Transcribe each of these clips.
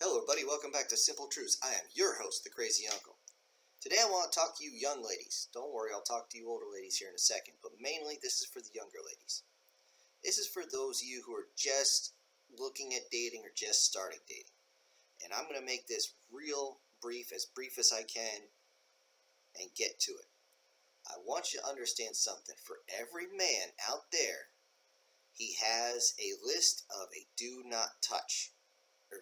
Hello everybody, welcome back to Simple Truths. I am your host, the Crazy Uncle. Today I want to talk to you young ladies. Don't worry, I'll talk to you older ladies here in a second, but mainly this is for the younger ladies. This is for those of you who are just looking at dating or just starting dating. And I'm going to make this real brief as I can, and get to it. I want you to understand something. For every man out there, he has a list of a do not touch.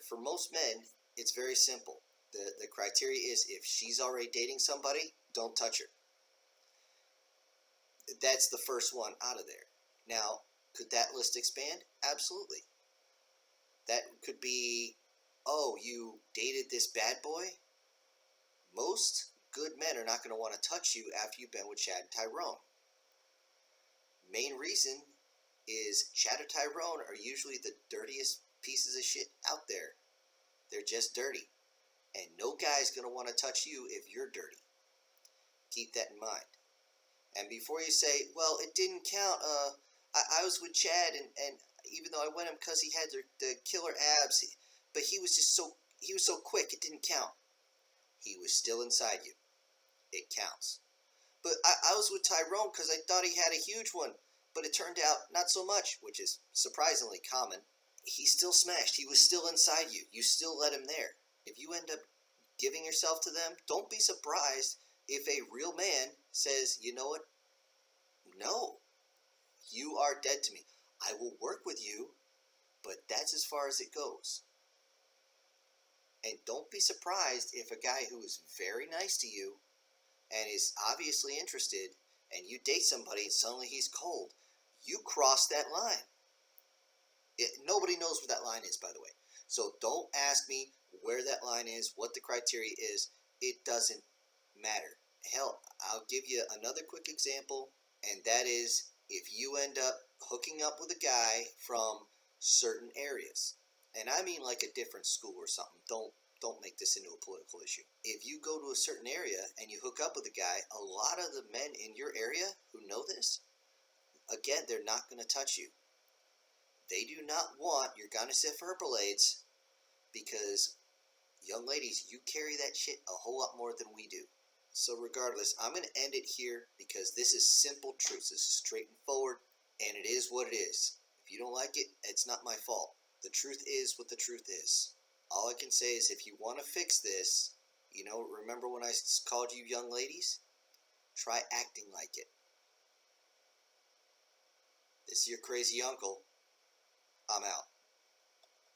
For most men, it's very simple. The criteria is if she's already dating somebody, don't touch her. That's the first one out of there. Now, could that list expand? Absolutely. That could be, oh, you dated this bad boy? Most good men are not going to want to touch you after you've been with Chad and Tyrone. Main reason is Chad and Tyrone are usually the dirtiest pieces of shit out there. They're just dirty. And no guy's going to want to touch you if you're dirty. Keep that in mind. And before you say, well, it didn't count, I was with Chad, and even though I went him because he had the killer abs, but he was so quick, it didn't count. He was still inside you. It counts. But I was with Tyrone because I thought he had a huge one, but it turned out not so much, which is surprisingly common. He still smashed. He was still inside you. You still let him there. If you end up giving yourself to them, don't be surprised if a real man says, you know what? No, you are dead to me. I will work with you, but that's as far as it goes. And don't be surprised if a guy who is very nice to you and is obviously interested, and you date somebody and suddenly he's cold, you cross that line. Nobody knows where that line is, by the way. So don't ask me where that line is, what the criteria is. It doesn't matter. Hell, I'll give you another quick example, and that is if you end up hooking up with a guy from certain areas. And I mean like a different school or something. Don't make this into a political issue. If you go to a certain area and you hook up with a guy, a lot of the men in your area who know this, again, they're not going to touch you. They do not want your Gonacif Herbal-Aids because, young ladies, you carry that shit a whole lot more than we do. So regardless, I'm going to end it here because this is simple truths. This is straight and forward, and it is what it is. If you don't like it, it's not my fault. The truth is what the truth is. All I can say is if you want to fix this, remember when I called you young ladies? Try acting like it. This is your crazy uncle. I'm out.